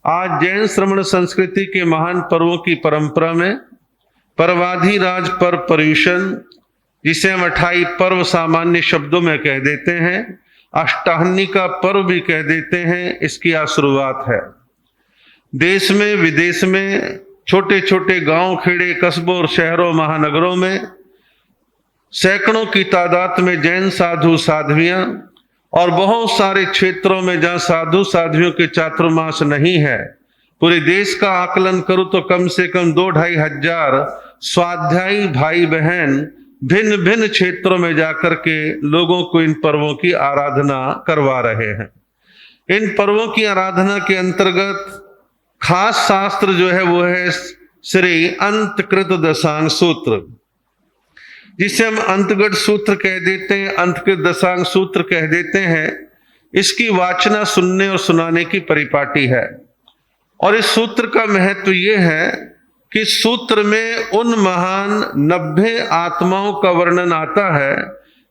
आज जैन श्रमण संस्कृति के महान पर्वों की परंपरा में पर्वाधिराज पर्व पर्युषण, जिसे हम 28 पर्व सामान्य शब्दों में कह देते हैं, अष्टाहनी का पर्व भी कह देते हैं, इसकी आज शुरुआत है। देश में विदेश में छोटे छोटे गांव, खेड़े, कस्बों और शहरों, महानगरों में सैकड़ों की तादाद में जैन साधु साध्वियां और बहुत सारे क्षेत्रों में जहां साधु साध्वियों के चातुर्मास नहीं है, पूरे देश का आकलन करूं तो कम से कम 2-2.5 हजार स्वाध्यायी भाई बहन भिन्न भिन्न क्षेत्रों में जाकर के लोगों को इन पर्वों की आराधना करवा रहे हैं। इन पर्वों की आराधना के अंतर्गत खास शास्त्र जो है वो है श्री अंतकृत दशांग सूत्र, जिसे हम अंतगढ़ सूत्र कह देते हैं, अंतकृत दशांग सूत्र कह देते हैं। इसकी वाचना सुनने और सुनाने की परिपाटी है। और इस सूत्र का महत्व ये है कि सूत्र में उन महान 90 आत्माओं का वर्णन आता है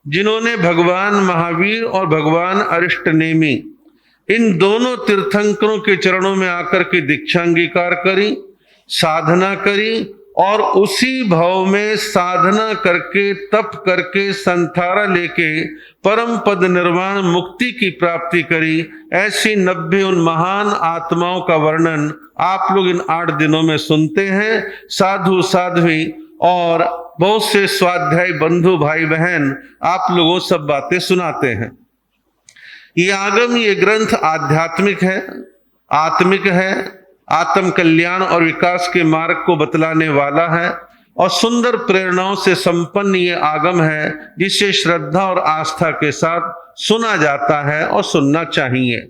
जिन्होंने भगवान महावीर और भगवान अरिष्टनेमी इन दोनों तीर्थंकरों के चरणों में आकर के दीक्षा अंगीकार करी, साधना करी और उसी भाव में साधना करके, तप करके, संथारा लेके परम पद निर्वाण मुक्ति की प्राप्ति करी। ऐसी 90 उन महान आत्माओं का वर्णन आप लोग इन 8 दिनों में सुनते हैं। साधु साध्वी और बहुत से स्वाध्यायी बंधु भाई बहन आप लोगों सब बातें सुनाते हैं। ये आगम, ये ग्रंथ आध्यात्मिक है, आत्मिक है, आत्म कल्याण और विकास के मार्ग को बतलाने वाला है और सुंदर प्रेरणाओं से संपन्न ये आगम है, जिसे श्रद्धा और आस्था के साथ सुना जाता है और सुनना चाहिए।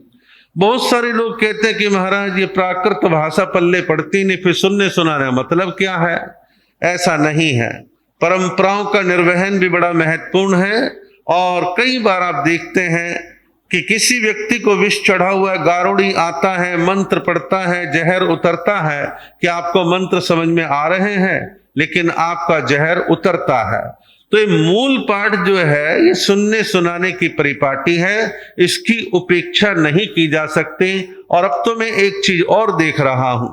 बहुत सारे लोग कहते हैं कि महाराज ये प्राकृत भाषा पल्ले पड़ती नहीं, फिर सुनने सुनाने मतलब क्या है? ऐसा नहीं है। परंपराओं का निर्वहन भी बड़ा महत्वपूर्ण है और कई बार आप देखते हैं कि किसी व्यक्ति को विष चढ़ा हुआ है, गारुड़ी आता है, मंत्र पढ़ता है, जहर उतरता है कि आपको मंत्र समझ में आ रहे हैं लेकिन आपका जहर उतरता है। तो ये मूल पाठ जो है ये सुनने सुनाने की परिपाटी है, इसकी उपेक्षा नहीं की जा सकती। और अब तो मैं एक चीज और देख रहा हूं,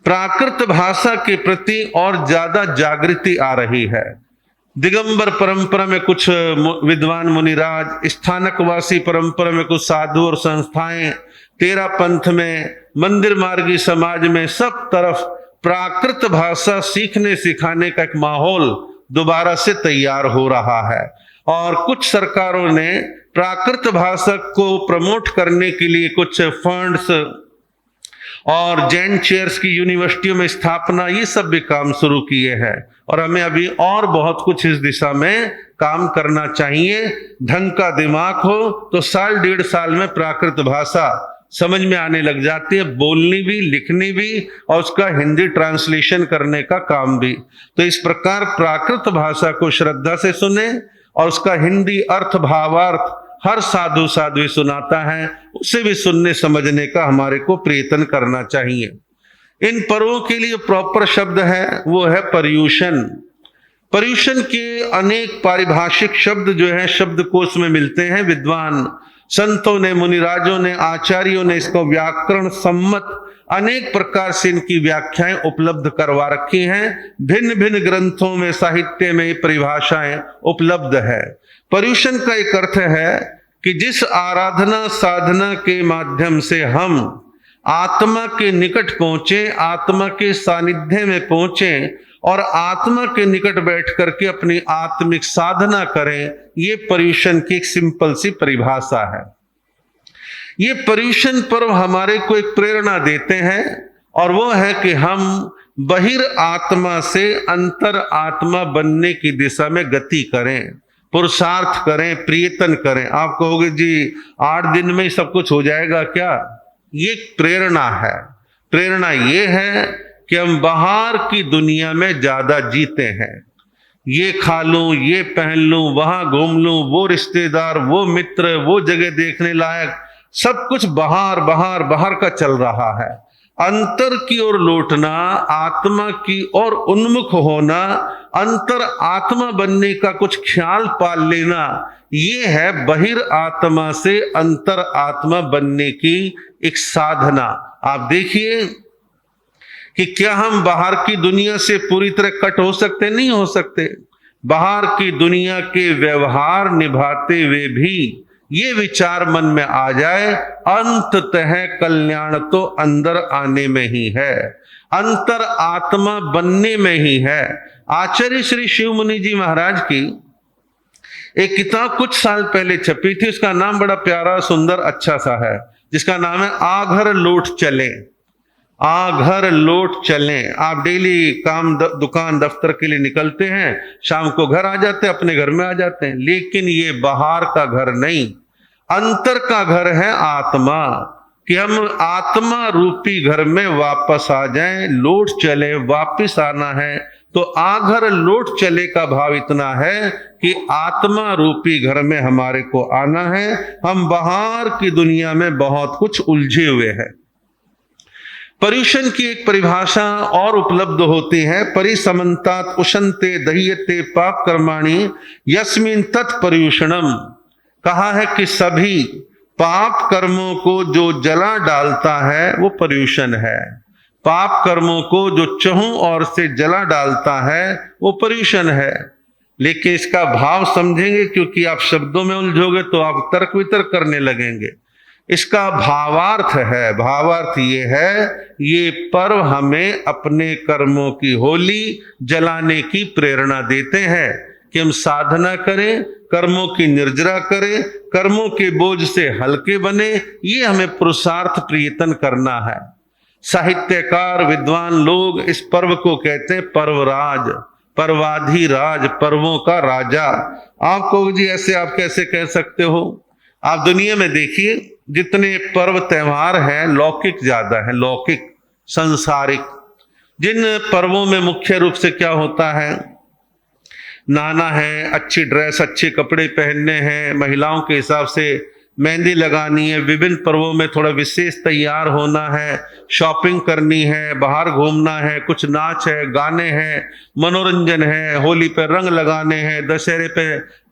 प्राकृत भाषा के प्रति और ज्यादा जागृति आ रही है। दिगंबर परंपरा में कुछ विद्वान मुनिराज, स्थानकवासी परंपरा में कुछ साधु और संस्थाएं, तेरा पंथ में, मंदिर मार्गी समाज में, सब तरफ प्राकृत भाषा सीखने सिखाने का एक माहौल दोबारा से तैयार हो रहा है। और कुछ सरकारों ने प्राकृत भाषा को प्रमोट करने के लिए कुछ फंड्स और जैन चेयर्स की यूनिवर्सिटियों में स्थापना, ये सब भी काम शुरू किए हैं। और हमें अभी और बहुत कुछ इस दिशा में काम करना चाहिए। ढंग का दिमाग हो तो 1-1.5 साल में प्राकृत भाषा समझ में आने लग जाती है, बोलनी भी, लिखनी भी और उसका हिंदी ट्रांसलेशन करने का काम भी। तो इस प्रकार प्राकृत भाषा को श्रद्धा से सुने और उसका हिंदी अर्थ भावार्थ हर साधु साध्वी सुनाता है, उसे भी सुनने समझने का हमारे को प्रयत्न करना चाहिए। इन पर्वों के लिए प्रॉपर शब्द है वो है पर्युषण। पर्युषण के अनेक पारिभाषिक शब्द जो है शब्दकोश में मिलते हैं। विद्वान संतों ने, मुनिराजों ने, आचार्यों ने इसको व्याकरण सम्मत अनेक प्रकार से इनकी व्याख्याएं उपलब्ध करवा रखी हैं। भिन्न भिन्न ग्रंथों में, साहित्य में परिभाषाएं उपलब्ध है। पर्युषण का एक अर्थ है कि जिस आराधना साधना के माध्यम से हम आत्मा के निकट पहुंचे, आत्मा के सानिध्य में पहुंचे और आत्मा के निकट बैठ करके अपनी आत्मिक साधना करें, ये पर्युषण की एक सिंपल सी परिभाषा है। ये पर्युषण पर्व हमारे को एक प्रेरणा देते हैं और वो है कि हम बहिर आत्मा से अंतर आत्मा बनने की दिशा में गति करें, पुरुषार्थ करें, प्रयत्न करें। आप कहोगे जी 8 दिन में सब कुछ हो जाएगा क्या? ये प्रेरणा है। प्रेरणा ये है कि हम बाहर की दुनिया में ज्यादा जीते हैं। ये खा लूं, ये पहन लूं, वहां घूम लूं, वो रिश्तेदार, वो मित्र, वो जगह देखने लायक, सब कुछ बाहर बाहर बाहर का चल रहा है। अंतर की ओर लौटना, आत्मा की ओर उन्मुख होना, अंतर आत्मा बनने का कुछ ख्याल पाल लेना, ये है बहिर आत्मा से अंतर आत्मा बनने की एक साधना। आप देखिए कि क्या हम बाहर की दुनिया से पूरी तरह कट हो सकते? नहीं हो सकते। बाहर की दुनिया के व्यवहार निभाते हुए भी ये विचार मन में आ जाए, अंततः कल्याण तो अंदर आने में ही है, अंतर आत्मा बनने में ही है। आचार्य श्री शिव मुनि जी महाराज की एक किताब कुछ साल पहले छपी थी, उसका नाम बड़ा प्यारा सुंदर अच्छा सा है, जिसका नाम है आघर लौट चले। आघर लौट चलें। आप डेली काम दुकान दफ्तर के लिए निकलते हैं, शाम को घर आ जाते हैं, अपने घर में आ जाते हैं, लेकिन ये बाहर का घर नहीं, अंतर का घर है आत्मा। कि हम आत्मा रूपी घर में वापस आ जाएं, लौट चले, वापस आना है। तो आघर लौट चले का भाव इतना है कि आत्मा रूपी घर में हमारे को आना है। हम बाहर की दुनिया में बहुत कुछ उलझे हुए हैं। पर्यूषण की एक परिभाषा और उपलब्ध होती है, परिसमन्तात उशन्ते दह्यते पाप कर्माणि यस्मिन् तत्पर्यूषणम। कहा है कि सभी पाप कर्मों को जो जला डालता है वो पर्यूषण है। पाप कर्मों को जो चहुं ओर से जला डालता है वो पर्यूषण है। लेकिन इसका भाव समझेंगे, क्योंकि आप शब्दों में उलझोगे तो आप तर्क वितर्क करने लगेंगे। इसका भावार्थ है, भावार्थ ये है, ये पर्व हमें अपने कर्मों की होली जलाने की प्रेरणा देते हैं कि हम साधना करें, कर्मों की निर्जरा करें, कर्मों के बोझ से हल्के बने। ये हमें पुरुषार्थ प्रयत्न करना है। साहित्यकार विद्वान लोग इस पर्व को कहते हैं पर्वराज, पर्वाधिराज, पर्वों का राजा। आप कहो जी ऐसे आप कैसे कह सकते हो? आप दुनिया में देखिए, जितने पर्व त्योहार हैं लौकिक ज्यादा है, लौकिक संसारिक। जिन पर्वों में मुख्य रूप से क्या होता है, नहाना है, अच्छी ड्रेस, अच्छे कपड़े पहनने हैं, महिलाओं के हिसाब से मेहंदी लगानी है, विभिन्न पर्वों में थोड़ा विशेष तैयार होना है, शॉपिंग करनी है, बाहर घूमना है, कुछ नाच है, गाने हैं, मनोरंजन है, होली पे रंग लगाने हैं, दशहरे पे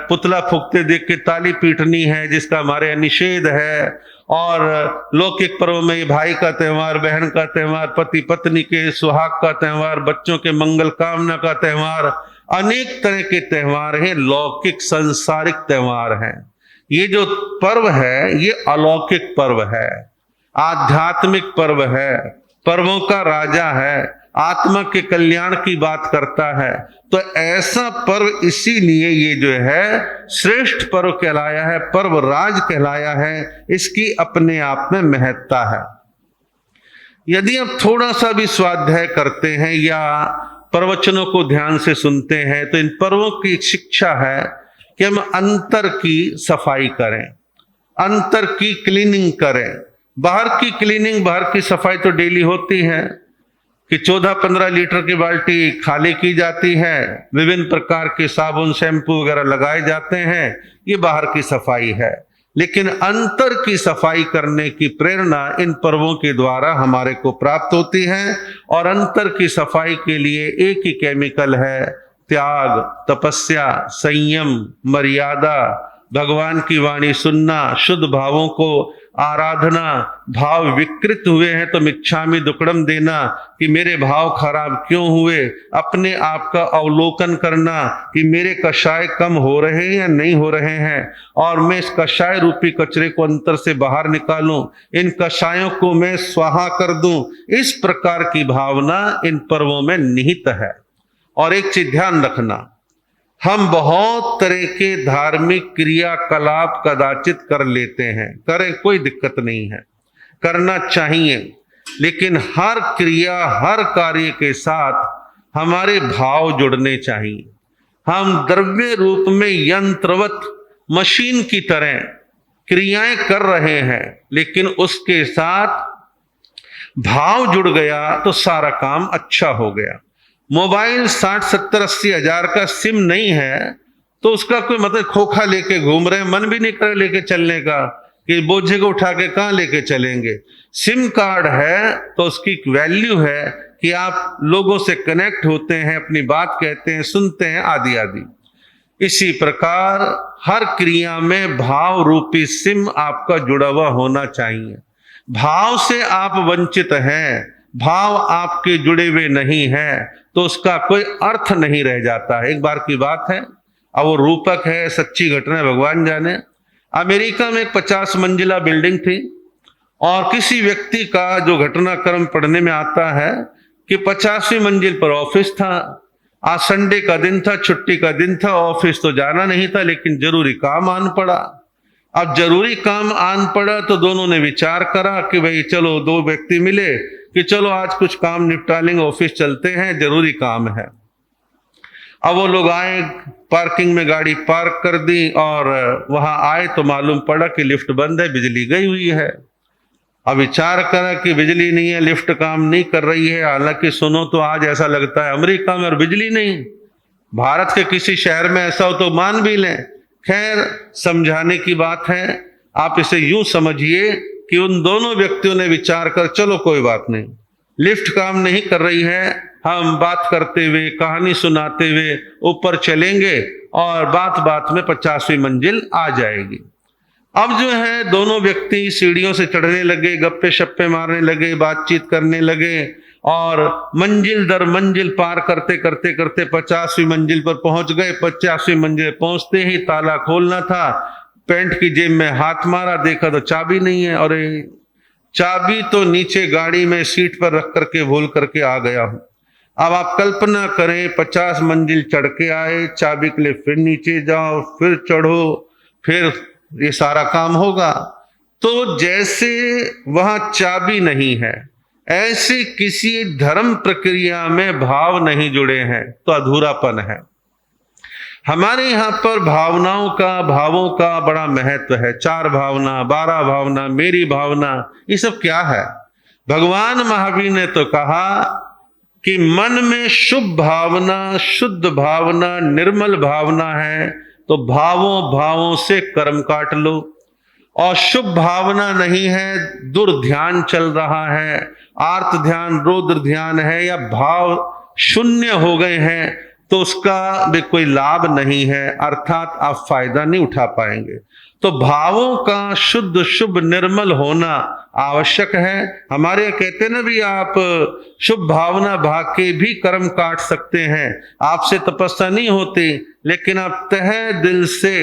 पुतला फूकते देख के ताली पीटनी है, जिसका हमारे निषेध है। और लौकिक पर्व में भाई का त्यौहार, बहन का त्यौहार, पति पत्नी के सुहाग का त्यौहार, बच्चों के मंगल कामना का त्यौहार, अनेक तरह के त्यौहार हैं, लौकिक संसारिक त्यौहार हैं। ये जो पर्व है ये अलौकिक पर्व है, आध्यात्मिक पर्व है, पर्वों का राजा है, आत्मा के कल्याण की बात करता है। तो ऐसा पर्व इसीलिए ये जो है श्रेष्ठ पर्व कहलाया है, पर्व राज कहलाया है। इसकी अपने आप में महत्ता है। यदि आप थोड़ा सा भी स्वाध्याय करते हैं या प्रवचनों को ध्यान से सुनते हैं तो इन पर्वों की एक शिक्षा है कि हम अंतर की सफाई करें, अंतर की क्लीनिंग करें। बाहर की क्लीनिंग, बाहर की सफाई तो डेली होती है कि 14-15 लीटर की बाल्टी खाली की जाती है, विभिन्न प्रकार के साबुन शैम्पू वगैरह लगाए जाते हैं, ये बाहर की सफाई है। लेकिन अंतर की सफाई करने की प्रेरणा इन पर्वों के द्वारा हमारे को प्राप्त होती है। और अंतर की सफाई के लिए एक ही केमिकल है, त्याग, तपस्या, संयम, मर्यादा, भगवान की वाणी सुनना, शुद्ध भावों को आराधना। भाव विकृत हुए हैं तो मिच्छामि दुक्कडम देना कि मेरे भाव खराब क्यों हुए, अपने आप का अवलोकन करना कि मेरे कषाय कम हो रहे हैं या नहीं हो रहे हैं, और मैं इस कषाय रूपी कचरे को अंतर से बाहर निकालूं, इन कषायों को मैं स्वाहा कर दूं। इस प्रकार की भावना इन पर्वों में निहित है। और एक चीज ध्यान रखना, हम बहुत तरह के धार्मिक क्रियाकलाप कदाचित कर लेते हैं, करें, कोई दिक्कत नहीं है, करना चाहिए, लेकिन हर क्रिया, हर कार्य के साथ हमारे भाव जुड़ने चाहिए। हम द्रव्य रूप में यंत्रवत मशीन की तरह क्रियाएं कर रहे हैं, लेकिन उसके साथ भाव जुड़ गया तो सारा काम अच्छा हो गया। मोबाइल 60-70-80 हजार का सिम नहीं है तो उसका कोई मतलब खोखा लेके घूम रहे हैं, मन भी नहीं करे लेके चलने का कि बोझे को उठा के कहाँ लेके चलेंगे। सिम कार्ड है तो उसकी वैल्यू है कि आप लोगों से कनेक्ट होते हैं, अपनी बात कहते हैं, सुनते हैं, आदि आदि। इसी प्रकार हर क्रिया में भाव रूपी सिम आपका जुड़ा हुआ होना चाहिए। भाव से आप वंचित हैं, भाव आपके जुड़े हुए नहीं हैं, तो उसका कोई अर्थ नहीं रह जाता है। एक बार की बात है, अब वो रूपक है, सच्ची घटना है, भगवान जाने। अमेरिका में एक 50 मंजिला बिल्डिंग थी और किसी व्यक्ति का जो घटनाक्रम पढ़ने में आता है कि 50वीं मंजिल पर ऑफिस था। आज संडे का दिन था, छुट्टी का दिन था, ऑफिस तो जाना नहीं था, लेकिन जरूरी काम आन पड़ा। अब जरूरी काम आन पड़ा तो दोनों ने विचार करा कि भाई चलो, दो व्यक्ति मिले कि चलो आज कुछ काम निपटा लेंगे, ऑफिस चलते हैं, जरूरी काम है। अब वो लोग आए, पार्किंग में गाड़ी पार्क कर दी और वहां आए तो मालूम पड़ा कि लिफ्ट बंद है, बिजली गई हुई है। अब विचार करा कि बिजली नहीं है, लिफ्ट काम नहीं कर रही है। हालांकि सुनो तो आज ऐसा लगता है अमेरिका में और बिजली नहीं, भारत के किसी शहर में ऐसा हो तो मान भी लें। खैर, समझाने की बात है। आप इसे यूं समझिए कि उन दोनों व्यक्तियों ने विचार कर, चलो कोई बात नहीं, लिफ्ट काम नहीं कर रही है, हम बात करते हुए, कहानी सुनाते हुए ऊपर चलेंगे और बात बात में 50वीं मंजिल आ जाएगी। अब जो है दोनों व्यक्ति सीढ़ियों से चढ़ने लगे, गप्पे शप्पे मारने लगे, बातचीत करने लगे और मंजिल दर मंजिल पार करते करते करते 50वीं मंजिल पर पहुंच गए। 50वीं मंजिल पहुंचते ही ताला खोलना था, पैंट की जेब में हाथ मारा, देखा तो चाबी नहीं है। और चाबी तो नीचे गाड़ी में सीट पर रख करके भूल करके आ गया हूं। अब आप कल्पना करें, 50 मंजिल चढ़ के आए, चाबी के लिए फिर नीचे जाओ, फिर चढ़ो, फिर ये सारा काम होगा। तो जैसे वहां चाबी नहीं है, ऐसे किसी धर्म प्रक्रिया में भाव नहीं जुड़े हैं तो अधूरापन है। हमारे यहाँ पर भावनाओं का, भावों का बड़ा महत्व है। 4 भावना, 12 भावना, मेरी भावना, ये सब क्या है? भगवान महावीर ने तो कहा कि मन में शुभ भावना, शुद्ध भावना, निर्मल भावना है तो भावों भावों से कर्म काट लो। और शुभ भावना नहीं है, दुर्ध्यान चल रहा है, आर्त ध्यान, रौद्र ध्यान है, या भाव शून्य हो गए हैं तो उसका भी कोई लाभ नहीं है, अर्थात आप फायदा नहीं उठा पाएंगे। तो भावों का शुद्ध, शुभ, निर्मल होना आवश्यक है। हमारे यहाँ कहते हैं ना भी, आप शुभ भावना भा के भी कर्म काट सकते हैं। आपसे तपस्या नहीं होती, लेकिन आप तहे दिल से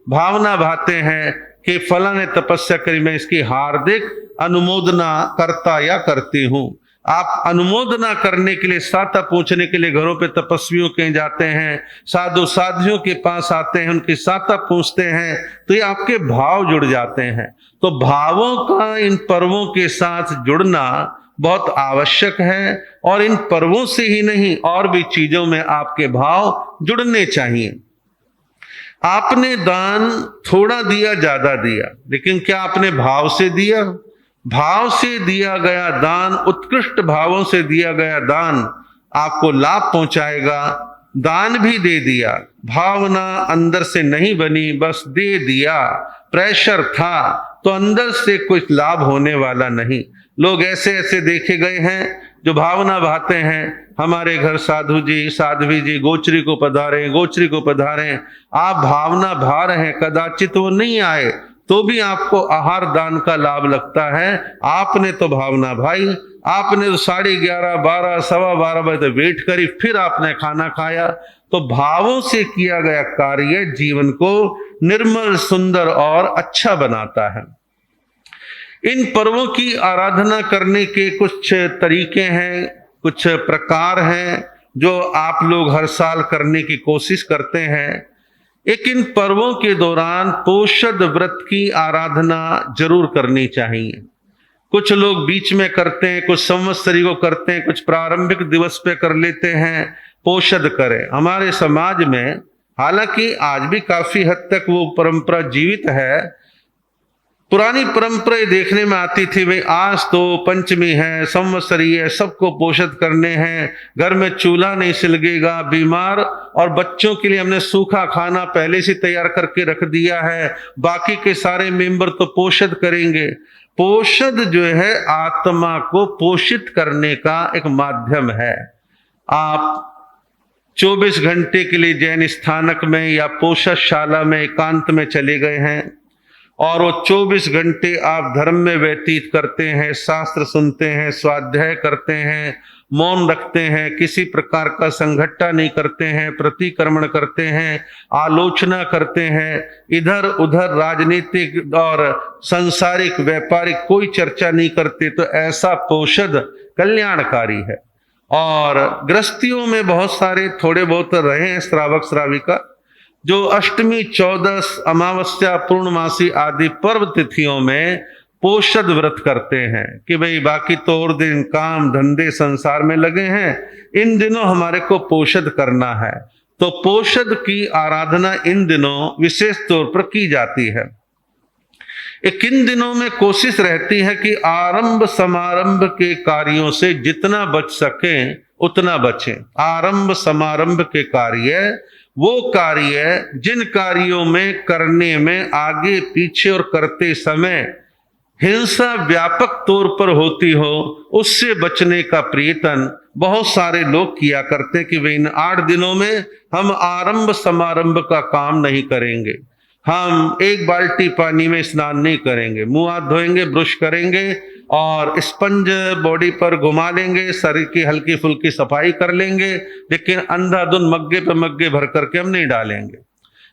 भावना भाते हैं कि फला ने तपस्या करी, मैं इसकी हार्दिक अनुमोदना करता या करती हूं। आप अनुमोदना करने के लिए, साता पूछने के लिए घरों पे तपस्वियों के जाते हैं, साधु साधियों के पास आते हैं, उनकी साता पूछते हैं, तो ये आपके भाव जुड़ जाते हैं। तो भावों का इन पर्वों के साथ जुड़ना बहुत आवश्यक है। और इन पर्वों से ही नहीं, और भी चीजों में आपके भाव जुड़ने चाहिए। आपने दान थोड़ा दिया, ज्यादा दिया, लेकिन क्या आपने भाव से दिया? भाव से दिया गया दान, उत्कृष्ट भावों से दिया गया दान आपको लाभ पहुंचाएगा। दान भी दे दिया, भावना अंदर से नहीं बनी, बस दे दिया, प्रेशर था, तो अंदर से कुछ लाभ होने वाला नहीं। लोग ऐसे ऐसे देखे गए हैं जो भावना भाते हैं, हमारे घर साधु जी, साध्वी जी गोचरी को पधारे, गोचरी को पधारे। आप भावना भा रहे हैं, कदाचित वो नहीं आए तो भी आपको आहार दान का लाभ लगता है। आपने तो भावना भाई, आपने तो 11:30, 12, 12:15 बजे वेट करी, फिर आपने खाना खाया। तो भावों से किया गया कार्य जीवन को निर्मल, सुंदर और अच्छा बनाता है। इन पर्वों की आराधना करने के कुछ तरीके हैं, कुछ प्रकार हैं जो आप लोग हर साल करने की कोशिश करते हैं। एक, इन पर्वों के दौरान पोषद व्रत की आराधना जरूर करनी चाहिए। कुछ लोग बीच में करते हैं, कुछ संवत्सरी को करते हैं, कुछ प्रारंभिक दिवस पे कर लेते हैं। पोषद करें। हमारे समाज में हालांकि आज भी काफी हद तक वो परंपरा जीवित है। पुरानी परंपरा देखने में आती थी, भाई आज तो पंचमी है, संवत्सरी है, सबको पोषित करने हैं, घर में चूल्हा नहीं सिलगेगा, बीमार और बच्चों के लिए हमने सूखा खाना पहले से तैयार करके रख दिया है, बाकी के सारे मेंबर तो पोषित करेंगे। पोषद जो है आत्मा को पोषित करने का एक माध्यम है। आप 24 घंटे के लिए जैन स्थानक में या पोषदशाला में एकांत में चले गए हैं, और वो 24 घंटे आप धर्म में व्यतीत करते हैं, शास्त्र सुनते हैं, स्वाध्याय करते हैं, मौन रखते हैं, किसी प्रकार का संघट्टा नहीं करते हैं, प्रतिक्रमण करते हैं, आलोचना करते हैं, इधर उधर राजनीतिक और सांसारिक व्यापारिक कोई चर्चा नहीं करते, तो ऐसा पोषद कल्याणकारी है। और गृहस्थियों में बहुत सारे थोड़े बहुत रहे हैं श्रावक श्राविका जो अष्टमी, चौदस, अमावस्या, पूर्णमासी आदि पर्व तिथियों में पोषद व्रत करते हैं कि भाई बाकी तो और दिन काम धंधे संसार में लगे हैं, इन दिनों हमारे को पोषद करना है। तो पोषद की आराधना इन दिनों विशेष तौर पर की जाती है। इन दिनों में कोशिश रहती है कि आरंभ समारंभ के कार्यों से जितना बच सके उतना बचें। आरंभ समारंभ के कार्य वो कार्य जिन कार्यों में करने में आगे पीछे और करते समय हिंसा व्यापक तौर पर होती हो, उससे बचने का प्रयत्न बहुत सारे लोग किया करते कि वे इन 8 दिनों में हम आरंभ समारंभ का काम नहीं करेंगे, हम एक बाल्टी पानी में स्नान नहीं करेंगे, मुंह हाथ धोएंगे, ब्रश करेंगे और स्पंज बॉडी पर घुमा लेंगे, शरीर की हल्की फुल्की सफाई कर लेंगे, लेकिन अंधाधुंध मग्गे पे मग्गे भर करके हम नहीं डालेंगे।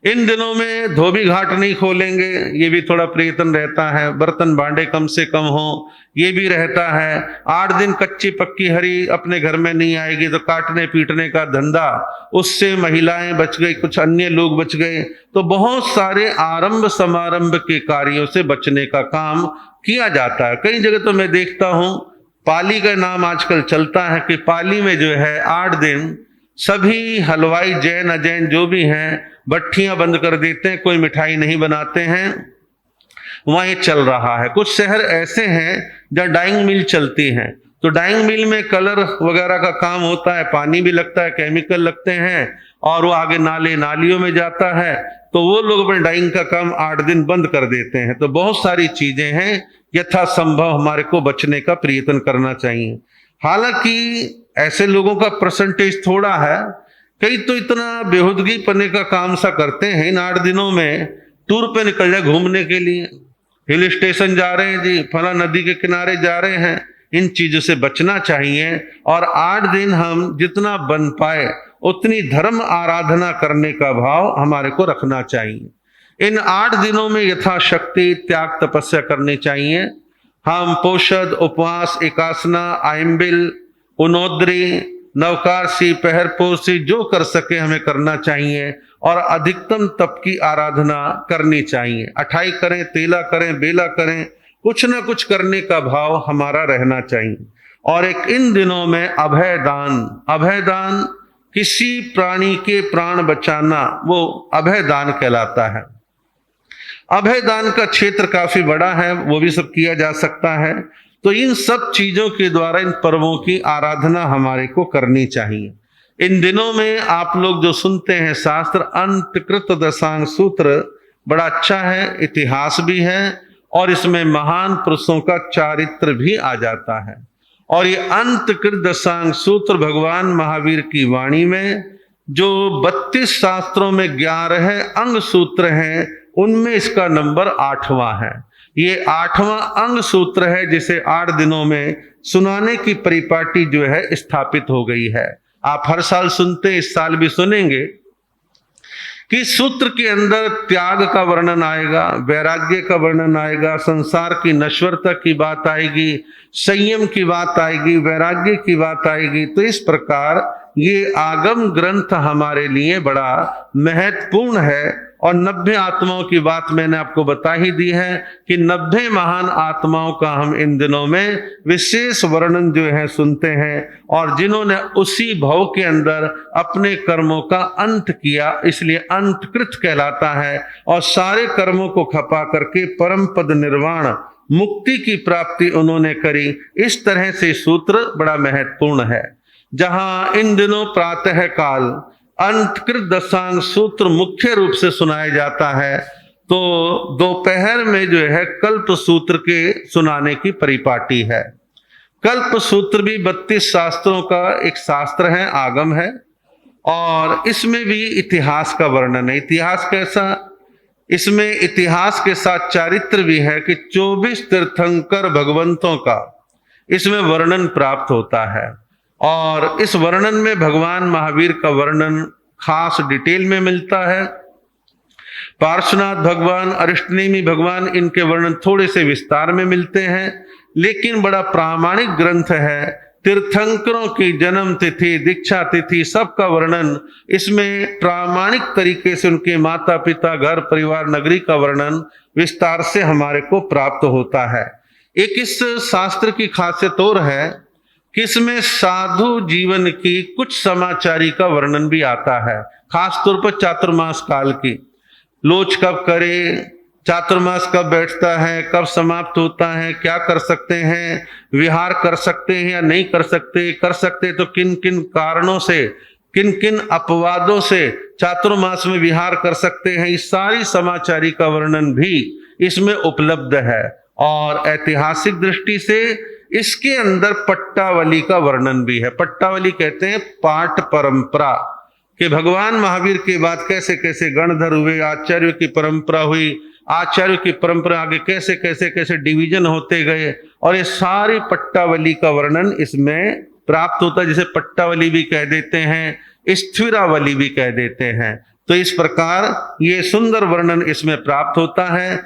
इन दिनों में धोबी घाट नहीं खोलेंगे, ये भी थोड़ा प्रयत्न रहता है। बर्तन भांडे कम से कम हो, ये भी रहता है। 8 दिन कच्ची पक्की हरी अपने घर में नहीं आएगी तो काटने पीटने का धंधा, उससे महिलाएं बच गई, कुछ अन्य लोग बच गए। तो बहुत सारे आरंभ समारंभ के कार्यों से बचने का काम किया जाता है। कई जगह तो मैं देखता हूं, पाली का नाम आजकल चलता है कि पाली में जो है 8 दिन सभी हलवाई जैन अजैन जो भी हैं भट्ठियां बंद कर देते हैं, कोई मिठाई नहीं बनाते हैं, वहां ये चल रहा है। कुछ शहर ऐसे हैं जहाँ डाइंग मिल चलती हैं, तो डाइंग मिल में कलर वगैरह का काम होता है, पानी भी लगता है, केमिकल लगते हैं और वो आगे नाले नालियों में जाता है, तो वो लोग अपने डाइंग का काम 8 दिन बंद कर देते हैं। तो बहुत सारी चीजें हैं, यथासंभव हमारे को बचने का प्रयत्न करना चाहिए। हालांकि ऐसे लोगों का परसेंटेज थोड़ा है, कई तो इतना बेहुदगी पने का काम सा करते हैं, इन 8 दिनों में टूर पे निकल जाए घूमने के लिए, हिल स्टेशन जा रहे हैं जी, फला नदी के किनारे जा रहे हैं, इन चीजों से बचना चाहिए। और 8 दिन हम जितना बन पाए उतनी धर्म आराधना करने का भाव हमारे को रखना चाहिए। इन 8 दिनों में यथाशक्ति त्याग तपस्या करनी चाहिए। हम पोषद, उपवास, एकासना, आयम्बिल, उनोद्री, नवकारसी, पहरपोसी जो कर सके हमें करना चाहिए और अधिकतम तप की आराधना करनी चाहिए। अठाई करें, तेला करें, बेला करें, कुछ ना कुछ करने का भाव हमारा रहना चाहिए। और एक इन दिनों में अभय दान किसी प्राणी के प्राण बचाना, वो अभय दान कहलाता है। अभय दान का क्षेत्र काफी बड़ा है, वो भी सब किया जा सकता है। तो इन सब चीजों के द्वारा इन पर्वों की आराधना हमारे को करनी चाहिए। इन दिनों में आप लोग जो सुनते हैं शास्त्र, अंतकृत दशांग सूत्र बड़ा अच्छा है, इतिहास भी है और इसमें महान पुरुषों का चारित्र भी आ जाता है। और ये अंतकृत दशांग सूत्र भगवान महावीर की वाणी में जो 32 शास्त्रों में 11 अंग सूत्र हैं, उनमें इसका नंबर 8वां है। ये 8वां अंग सूत्र है जिसे 8 दिनों में सुनाने की परिपाटी जो है स्थापित हो गई है। आप हर साल सुनते, इस साल भी सुनेंगे कि सूत्र के अंदर त्याग का वर्णन आएगा, वैराग्य का वर्णन आएगा, संसार की नश्वरता की बात आएगी, संयम की बात आएगी, वैराग्य की बात आएगी। तो इस प्रकार ये आगम ग्रंथ हमारे लिए बड़ा महत्वपूर्ण है। और 90 आत्माओं की बात मैंने आपको बता ही दी है कि 90 महान आत्माओं का हम इन दिनों में विशेष वर्णन जो है सुनते हैं, और जिन्होंने उसी भव के अंदर अपने कर्मों का अंत किया, इसलिए अंतकृत कहलाता है। और सारे कर्मों को खपा करके परम पद निर्वाण मुक्ति की प्राप्ति उन्होंने करी। इस तरह से सूत्र बड़ा महत्वपूर्ण है। जहां इन दिनों प्रातः काल अंतकृत दशांग सूत्र मुख्य रूप से सुनाया जाता है, तो दोपहर में जो है कल्प सूत्र के सुनाने की परिपाटी है। कल्प सूत्र भी 32 शास्त्रों का एक शास्त्र है, आगम है, और इसमें भी इतिहास का वर्णन है। इतिहास कैसा? इसमें इतिहास के साथ चारित्र भी है कि 24 तीर्थंकर भगवंतों का इसमें वर्णन प्राप्त होता है। और इस वर्णन में भगवान महावीर का वर्णन खास डिटेल में मिलता है। पार्श्वनाथ भगवान, अरिष्टनेमी भगवान, इनके वर्णन थोड़े से विस्तार में मिलते हैं, लेकिन बड़ा प्रामाणिक ग्रंथ है। तीर्थंकरों की जन्म तिथि, दीक्षा तिथि, सबका वर्णन इसमें प्रामाणिक तरीके से, उनके माता पिता, घर परिवार, नगरी का वर्णन विस्तार से हमारे को प्राप्त होता है। एक इस शास्त्र की खासियत और है कि इसमें साधु जीवन की कुछ समाचारी का वर्णन भी आता है, खासतौर पर चातुर्मास काल की। लोच कब करे, चातुर्मास कब बैठता है, कब समाप्त होता है, क्या कर सकते हैं, विहार कर सकते हैं या नहीं कर सकते तो किन किन कारणों से, किन किन अपवादों से चातुर्मास में विहार कर सकते हैं, इस सारी समाचारी का वर्णन भी इसमें उपलब्ध है। और ऐतिहासिक दृष्टि से इसके अंदर पट्टावली का वर्णन भी है। पट्टावली कहते हैं पाठ परंपरा, कि भगवान महावीर के बाद कैसे कैसे गणधर हुए, आचार्यों की परंपरा हुई, आचार्यों की परंपरा आगे कैसे कैसे कैसे डिवीजन होते गए, और ये सारी पट्टावली का वर्णन इसमें प्राप्त होता है, जिसे पट्टावली भी कह देते हैं, स्थिरावली भी कह देते हैं। तो इस प्रकार ये सुंदर वर्णन इसमें प्राप्त होता है।